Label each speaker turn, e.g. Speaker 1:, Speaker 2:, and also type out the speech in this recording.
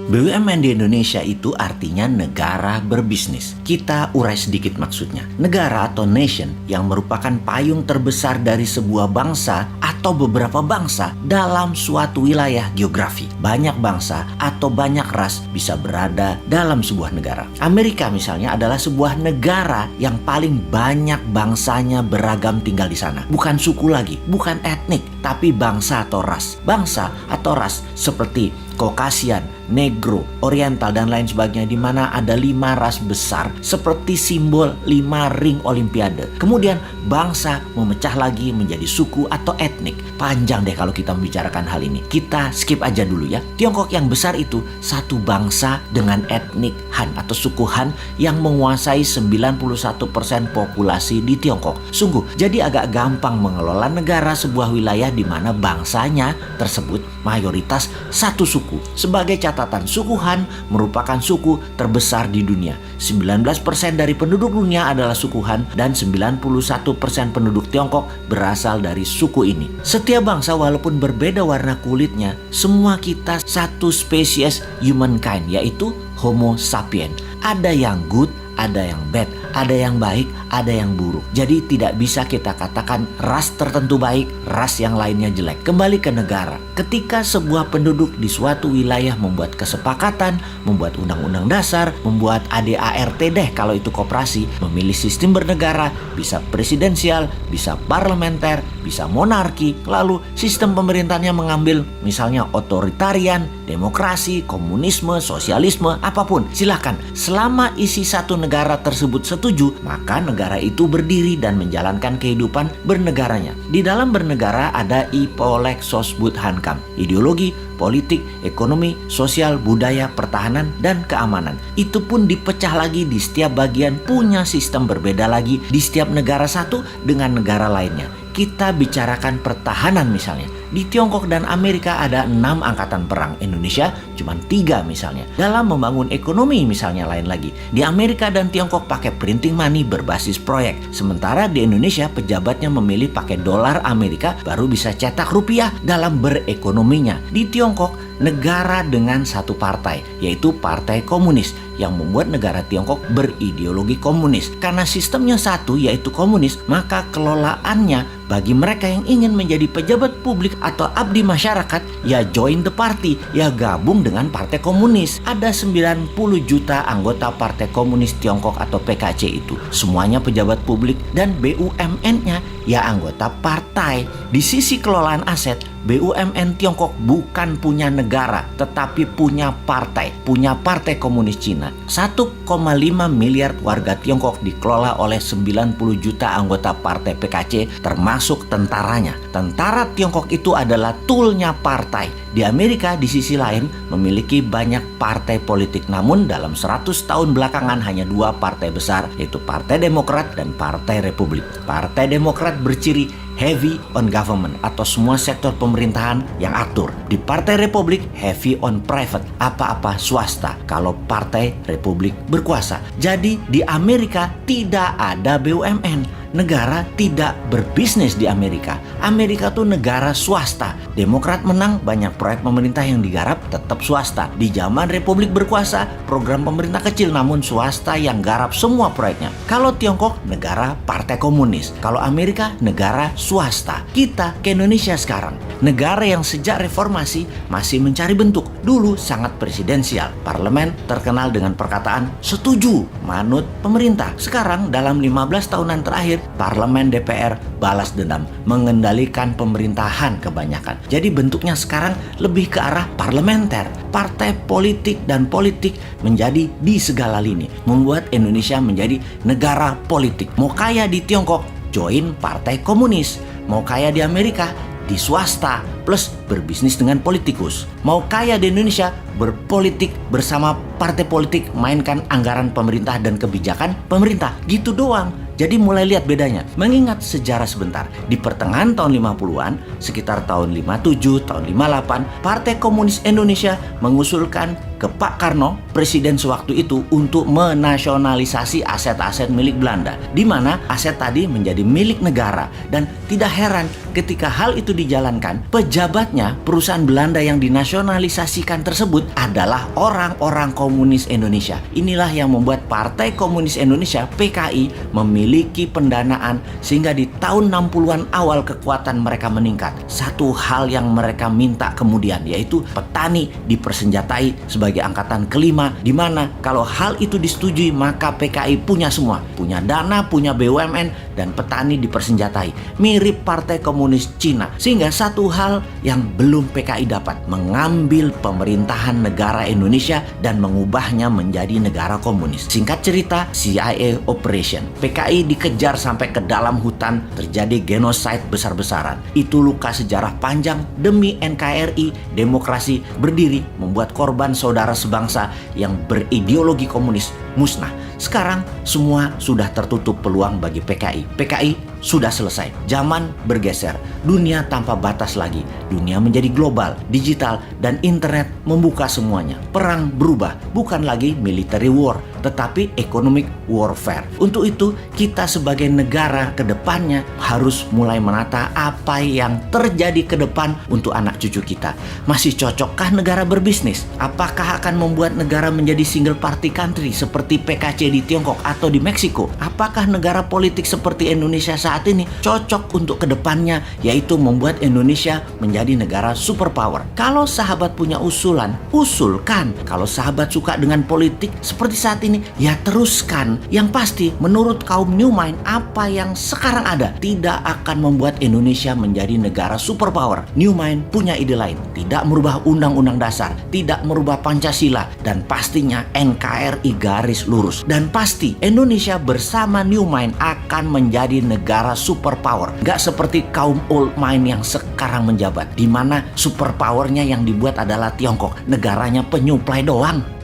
Speaker 1: BUMN di Indonesia itu artinya negara berbisnis. Kita urai sedikit maksudnya. Negara atau nation yang merupakan payung terbesar dari sebuah bangsa atau beberapa bangsa dalam suatu wilayah geografi. Banyak bangsa atau banyak ras bisa berada dalam sebuah negara. Amerika misalnya adalah sebuah negara yang paling banyak bangsanya beragam tinggal di sana. Bukan suku lagi, bukan etnik, tapi bangsa atau ras. Bangsa atau ras seperti Caucasian, Negro, Oriental, dan lain sebagainya, di mana ada 5 ras besar seperti simbol 5 ring Olimpiade. Kemudian bangsa memecah lagi menjadi suku atau etnik. Panjang deh kalau kita membicarakan hal ini. Kita skip aja dulu ya. Tiongkok yang besar itu satu bangsa dengan etnik Han atau suku Han yang menguasai 91% populasi di Tiongkok. Sungguh, jadi agak gampang mengelola negara sebuah wilayah di mana bangsanya tersebut mayoritas satu suku. Sebagai catatan, suku Han merupakan suku terbesar di dunia. 19% dari penduduk dunia adalah suku Han dan 91% penduduk Tiongkok berasal dari suku ini. Setiap bangsa walaupun berbeda warna kulitnya, semua kita satu spesies humankind, yaitu Homo sapiens. Ada yang good, ada yang bad, ada yang baik, ada yang buruk. Jadi tidak bisa kita katakan ras tertentu baik, ras yang lainnya jelek. Kembali ke negara. Ketika sebuah penduduk di suatu wilayah membuat kesepakatan, membuat undang-undang dasar, membuat ADART deh kalau itu koperasi, memilih sistem bernegara, bisa presidensial, bisa parlementer, bisa monarki, lalu sistem pemerintahnya mengambil misalnya otoritarian, demokrasi, komunisme, sosialisme, apapun. Silakan. Selama isi satu negara tersebut setuju, maka negara itu berdiri dan menjalankan kehidupan bernegaranya. Di dalam bernegara ada Ipolek Sosbud Hankam, ideologi, politik, ekonomi, sosial, budaya, pertahanan, dan keamanan. Itu pun dipecah lagi di setiap bagian, punya sistem berbeda lagi di setiap negara satu dengan negara lainnya. Kita bicarakan pertahanan misalnya. Di Tiongkok dan Amerika ada 6 angkatan perang. Indonesia cuma 3 misalnya. Dalam membangun ekonomi misalnya lain lagi. Di Amerika dan Tiongkok pakai printing money berbasis proyek. Sementara di Indonesia pejabatnya memilih pakai dolar Amerika baru bisa cetak rupiah dalam berekonominya. Di Tiongkok negara dengan satu partai, yaitu Partai Komunis, yang membuat negara Tiongkok berideologi komunis. Karena sistemnya satu, yaitu komunis, maka kelolaannya bagi mereka yang ingin menjadi pejabat publik atau abdi masyarakat, ya join the party, ya gabung dengan Partai Komunis. Ada 90 juta anggota Partai Komunis Tiongkok atau PKC itu. Semuanya pejabat publik dan BUMN-nya ya anggota partai. Di sisi kelolaan aset, BUMN Tiongkok bukan punya negara, tetapi punya partai Komunis Cina. 1,5 miliar warga Tiongkok dikelola oleh 90 juta anggota partai PKC, termasuk tentaranya. Tentara Tiongkok itu adalah toolnya partai. Di Amerika di sisi lain memiliki banyak partai politik, namun dalam 100 tahun belakangan hanya 2 partai besar, yaitu Partai Demokrat dan Partai Republik. Partai Demokrat berciri heavy on government atau semua sektor pemerintahan yang atur. Di Partai Republik heavy on private, apa-apa swasta kalau Partai Republik berkuasa. Jadi di Amerika tidak ada BUMN. Negara tidak berbisnis di Amerika. Amerika tuh negara swasta. Demokrat menang, banyak proyek pemerintah yang digarap tetap swasta. Di zaman Republik berkuasa, program pemerintah kecil namun swasta yang garap semua proyeknya. Kalau Tiongkok, negara Partai Komunis. Kalau Amerika, negara swasta. Kita ke Indonesia sekarang, negara yang sejak reformasi masih mencari bentuk. Dulu sangat presidensial. Parlemen terkenal dengan perkataan setuju, manut pemerintah. Sekarang dalam 15 tahunan terakhir, Parlemen DPR balas dendam, mengendalikan pemerintahan kebanyakan. Jadi bentuknya sekarang lebih ke arah parlementer. Partai politik dan politik menjadi di segala lini, membuat Indonesia menjadi negara politik. Mau kaya di Tiongkok, join Partai Komunis. Mau kaya di Amerika, di swasta plus berbisnis dengan politikus. Mau kaya di Indonesia, berpolitik bersama partai politik, mainkan anggaran pemerintah dan kebijakan pemerintah. Gitu doang. Jadi mulai lihat bedanya. Mengingat sejarah sebentar, di pertengahan tahun 50-an, sekitar tahun 57, tahun 58, Partai Komunis Indonesia mengusulkan ke Pak Karno, presiden sewaktu itu, untuk menasionalisasi aset-aset milik Belanda, di mana aset tadi menjadi milik negara. Dan tidak heran ketika hal itu dijalankan, pejabatnya perusahaan Belanda yang dinasionalisasikan tersebut adalah orang-orang komunis Indonesia. Inilah yang membuat Partai Komunis Indonesia (PKI) memiliki pendanaan sehingga di tahun 60-an awal kekuatan mereka meningkat. Satu hal yang mereka minta kemudian yaitu petani dipersenjatai sebagai angkatan kelima, di mana kalau hal itu disetujui maka PKI punya semua, punya dana, punya BUMN, dan petani dipersenjatai. Mirip Partai Komunis Cina. Sehingga satu hal yang belum PKI dapat, mengambil pemerintahan negara Indonesia dan mengubahnya menjadi negara komunis. Singkat cerita, CIA Operation. PKI dikejar sampai ke dalam hutan, terjadi genosida besar-besaran. Itu luka sejarah panjang demi NKRI, demokrasi berdiri, membuat korban saudara sebangsa yang berideologi komunis musnah. Sekarang semua sudah tertutup peluang bagi PKI. PKI sudah selesai. Zaman bergeser. Dunia tanpa batas lagi. Dunia menjadi global, digital, dan internet membuka semuanya. Perang berubah. Bukan lagi military war, tetapi economic warfare. Untuk itu, kita sebagai negara ke depannya harus mulai menata apa yang terjadi ke depan untuk anak cucu kita. Masih cocokkah negara berbisnis? Apakah akan membuat negara menjadi single party country seperti PKC di Tiongkok atau di Meksiko? Apakah negara politik seperti Indonesia saat ini cocok untuk kedepannya, yaitu membuat Indonesia menjadi negara superpower? Kalau sahabat punya usulan, usulkan. Kalau sahabat suka dengan politik seperti saat ini, ya teruskan. Yang pasti, menurut kaum New Mind, apa yang sekarang ada tidak akan membuat Indonesia menjadi negara superpower. New Mind punya ide lain, tidak merubah undang-undang dasar, tidak merubah Pancasila, dan pastinya NKRI garis lurus. Dan pasti Indonesia bersama New Mind akan menjadi negara superpower. Gak seperti kaum Old Mind yang sekarang menjabat, di mana superpowernya yang dibuat adalah Tiongkok, negaranya penyuplai doang.